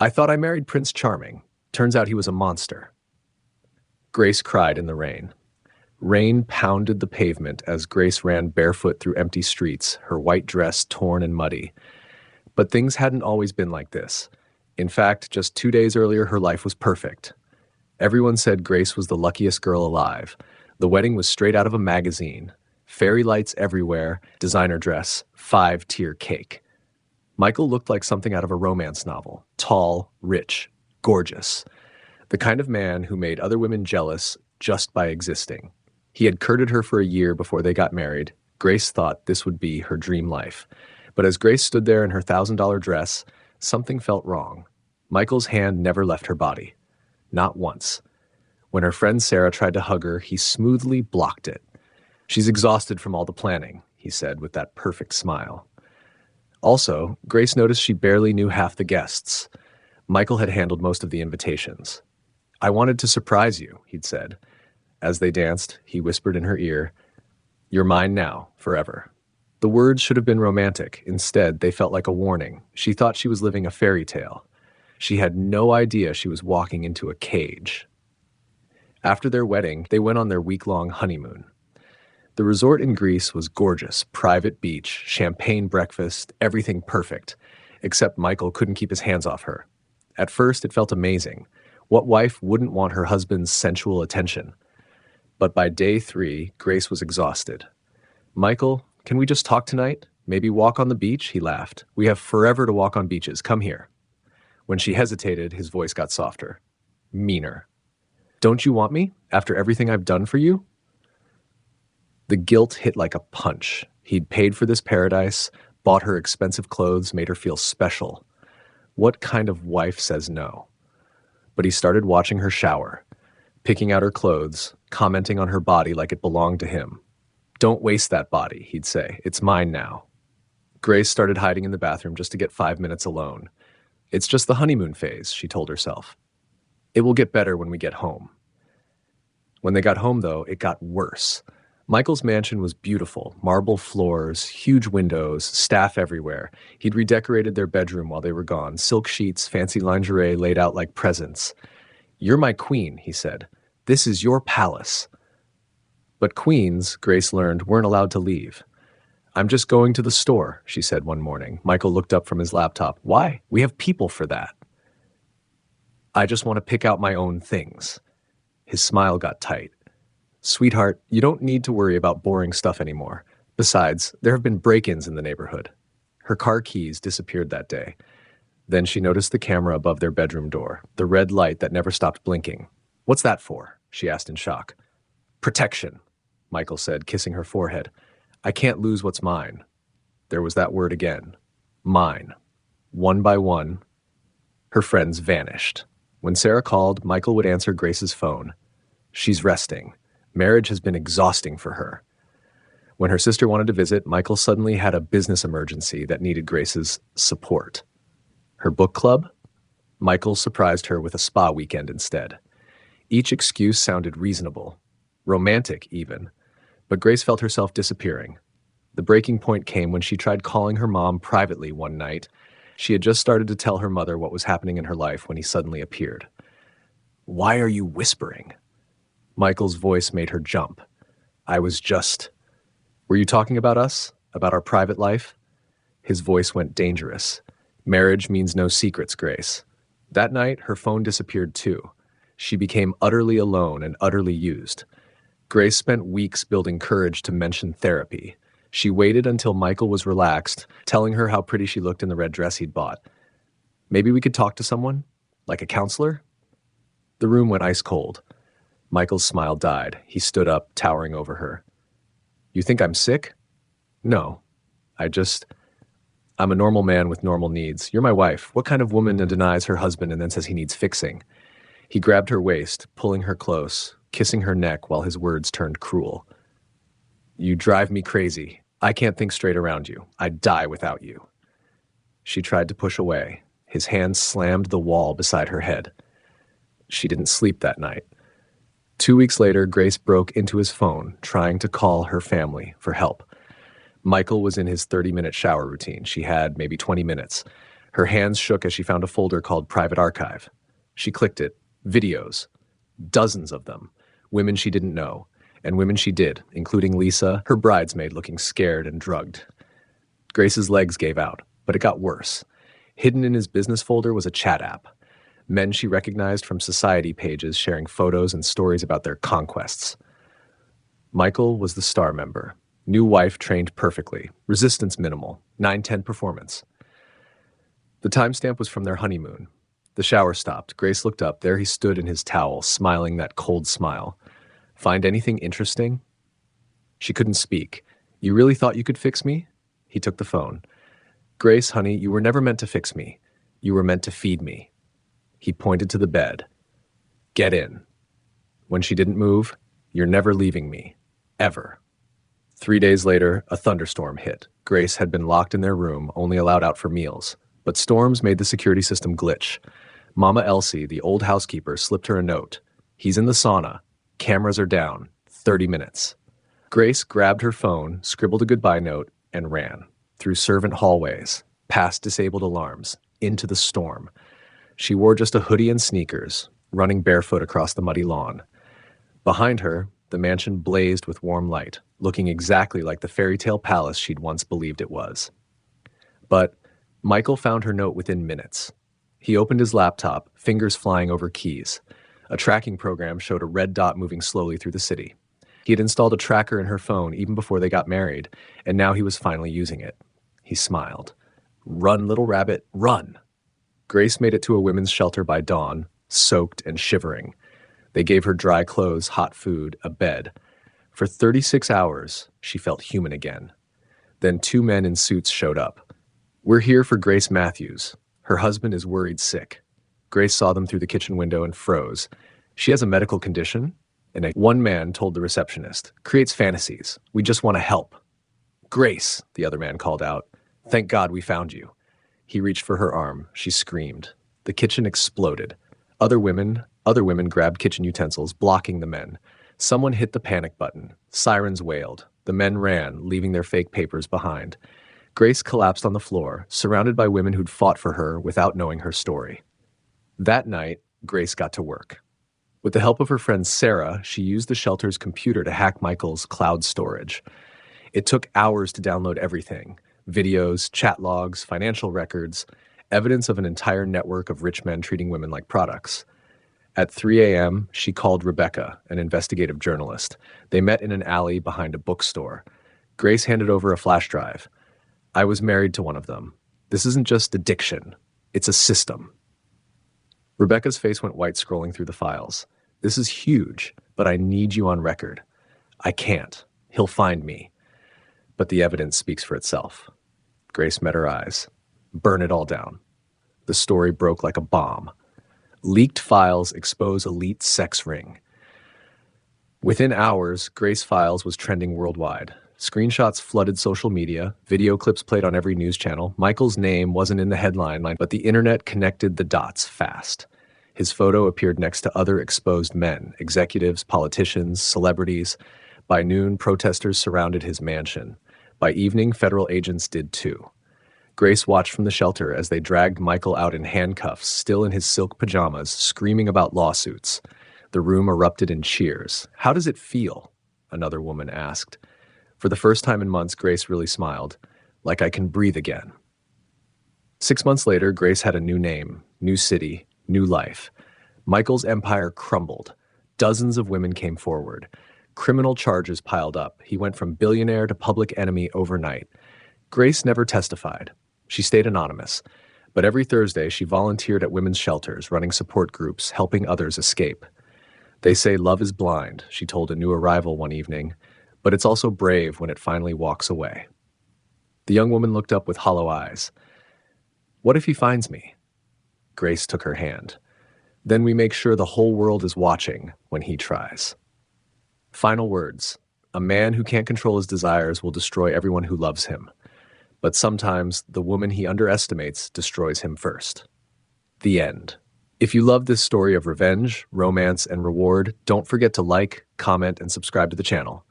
I thought I married Prince Charming. Turns out he was a monster. Grace cried in the rain. Rain pounded the pavement as Grace ran barefoot through empty streets, her white dress torn and muddy. But things hadn't always been like this. In fact, just 2 days earlier, her life was perfect. Everyone said Grace was the luckiest girl alive. The wedding was straight out of a magazine. Fairy lights everywhere, designer dress, 5-tier cake. Michael looked like something out of a romance novel. Tall, rich, gorgeous. The kind of man who made other women jealous just by existing. He had courted her for a year before they got married. Grace thought this would be her dream life. But as Grace stood there in her $1,000 dress, something felt wrong. Michael's hand never left her body. Not once. When her friend Sarah tried to hug her, he smoothly blocked it. "She's exhausted from all the planning," he said with that perfect smile. Also, Grace noticed she barely knew half the guests. Michael had handled most of the invitations. "I wanted to surprise you," he'd said. As they danced, he whispered in her ear, "You're mine now, forever." The words should have been romantic. Instead, they felt like a warning. She thought she was living a fairy tale. She had no idea she was walking into a cage. After their wedding, they went on their week-long honeymoon. The resort in Greece was gorgeous, private beach, champagne breakfast, everything perfect, except Michael couldn't keep his hands off her. At first, it felt amazing. What wife wouldn't want her husband's sensual attention? But by day 3, Grace was exhausted. "Michael, can we just talk tonight? Maybe walk on the beach?" he laughed. "We have forever to walk on beaches. Come here." When she hesitated, his voice got softer. Meaner. "Don't you want me, after everything I've done for you?" The guilt hit like a punch. He'd paid for this paradise, bought her expensive clothes, made her feel special. What kind of wife says no? But he started watching her shower, picking out her clothes, commenting on her body like it belonged to him. "Don't waste that body," he'd say. "It's mine now." Grace started hiding in the bathroom just to get 5 minutes alone. "It's just the honeymoon phase," she told herself. "It will get better when we get home." When they got home, though, it got worse. Michael's mansion was beautiful, marble floors, huge windows, staff everywhere. He'd redecorated their bedroom while they were gone, silk sheets, fancy lingerie laid out like presents. "You're my queen," he said. "This is your palace." But queens, Grace learned, weren't allowed to leave. "I'm just going to the store," she said one morning. Michael looked up from his laptop. "Why? We have people for that." "I just want to pick out my own things." His smile got tight. "Sweetheart, you don't need to worry about boring stuff anymore. Besides, there have been break-ins in the neighborhood." Her car keys disappeared that day. Then she noticed the camera above their bedroom door, the red light that never stopped blinking. "What's that for?" she asked in shock. "Protection," Michael said, kissing her forehead. "I can't lose what's mine." There was that word again. Mine. One by one, her friends vanished. When Sarah called, Michael would answer Grace's phone. "She's resting. Marriage has been exhausting for her." When her sister wanted to visit, Michael suddenly had a business emergency that needed Grace's support. Her book club? Michael surprised her with a spa weekend instead. Each excuse sounded reasonable, romantic even, but Grace felt herself disappearing. The breaking point came when she tried calling her mom privately one night. She had just started to tell her mother what was happening in her life when he suddenly appeared. "Why are you whispering?" Michael's voice made her jump. Were you talking about us? About our private life?" His voice went dangerous. "Marriage means no secrets, Grace." That night, her phone disappeared too. She became utterly alone and utterly used. Grace spent weeks building courage to mention therapy. She waited until Michael was relaxed, telling her how pretty she looked in the red dress he'd bought. "Maybe we could talk to someone? Like a counselor?" The room went ice cold. Michael's smile died. He stood up, towering over her. "You think I'm sick?" "No. I'm a normal man with normal needs. You're my wife. What kind of woman denies her husband and then says he needs fixing?" He grabbed her waist, pulling her close, kissing her neck while his words turned cruel. "You drive me crazy. I can't think straight around you. I'd die without you." She tried to push away. His hand slammed the wall beside her head. She didn't sleep that night. 2 weeks later, Grace broke into his phone, trying to call her family for help. Michael was in his 30-minute shower routine. She had maybe 20 minutes. Her hands shook as she found a folder called Private Archive. She clicked it. Videos. Dozens of them. Women she didn't know. And women she did, including Lisa, her bridesmaid, looking scared and drugged. Grace's legs gave out, but it got worse. Hidden in his business folder was a chat app. Men she recognized from society pages sharing photos and stories about their conquests. Michael was the star member. New wife trained perfectly. Resistance minimal. 9/10 performance. The timestamp was from their honeymoon. The shower stopped. Grace looked up. There he stood in his towel, smiling that cold smile. Find anything interesting? She couldn't speak. You really thought you could fix me? He took the phone. Grace, honey, you were never meant to fix me. You were meant to feed me. He pointed to the bed. Get in. When she didn't move, you're never leaving me. Ever. 3 days later, a thunderstorm hit. Grace had been locked in their room, only allowed out for meals. But storms made the security system glitch. Mama Elsie, the old housekeeper, slipped her a note. He's in the sauna. Cameras are down. 30 minutes. Grace grabbed her phone, scribbled a goodbye note, and ran. Through servant hallways, past disabled alarms, into the storm. She wore just a hoodie and sneakers, running barefoot across the muddy lawn. Behind her, the mansion blazed with warm light, looking exactly like the fairy tale palace she'd once believed it was. But Michael found her note within minutes. He opened his laptop, fingers flying over keys. A tracking program showed a red dot moving slowly through the city. He had installed a tracker in her phone even before they got married, and now he was finally using it. He smiled. Run, little rabbit, run! Grace made it to a women's shelter by dawn, soaked and shivering. They gave her dry clothes, hot food, a bed. For 36 hours, she felt human again. Then 2 men in suits showed up. We're here for Grace Matthews. Her husband is worried sick. Grace saw them through the kitchen window and froze. She has a medical condition? And one man told the receptionist, creates fantasies. We just want to help. Grace, the other man called out. Thank God we found you. He reached for her arm. She screamed. The kitchen exploded. Other women grabbed kitchen utensils, blocking the men. Someone hit the panic button. Sirens wailed. The men ran, leaving their fake papers behind. Grace collapsed on the floor, surrounded by women who'd fought for her without knowing her story. That night, Grace got to work. With the help of her friend Sarah, she used the shelter's computer to hack Michael's cloud storage. It took hours to download everything: videos, chat logs, financial records, evidence of an entire network of rich men treating women like products. At 3 a.m., she called Rebecca, an investigative journalist. They met in an alley behind a bookstore. Grace handed over a flash drive. I was married to one of them. This isn't just addiction. It's a system. Rebecca's face went white scrolling through the files. This is huge, but I need you on record. I can't. He'll find me. But the evidence speaks for itself. Grace met her eyes. Burn it all down. The story broke like a bomb. Leaked files expose elite sex ring. Within hours, Grace Files was trending worldwide. Screenshots flooded social media, video clips played on every news channel. Michael's name wasn't in the headline line, but the internet connected the dots fast. His photo appeared next to other exposed men, executives, politicians, celebrities. By noon, protesters surrounded his mansion. By evening, federal agents did too. Grace watched from the shelter as they dragged Michael out in handcuffs, still in his silk pajamas, screaming about lawsuits. The room erupted in cheers. How does it feel? Another woman asked. For the first time in months, Grace really smiled. Like I can breathe again. 6 months later, Grace had a new name, new city, new life. Michael's empire crumbled. Dozens of women came forward. Criminal charges piled up. He went from billionaire to public enemy overnight. Grace never testified. She stayed anonymous. But every Thursday, she volunteered at women's shelters, running support groups, helping others escape. They say love is blind, she told a new arrival one evening, but it's also brave when it finally walks away. The young woman looked up with hollow eyes. What if he finds me? Grace took her hand. Then we make sure the whole world is watching when he tries. Final words. A man who can't control his desires will destroy everyone who loves him. But sometimes the woman he underestimates destroys him first. The end. If you love this story of revenge, romance, and reward, don't forget to like, comment, and subscribe to the channel.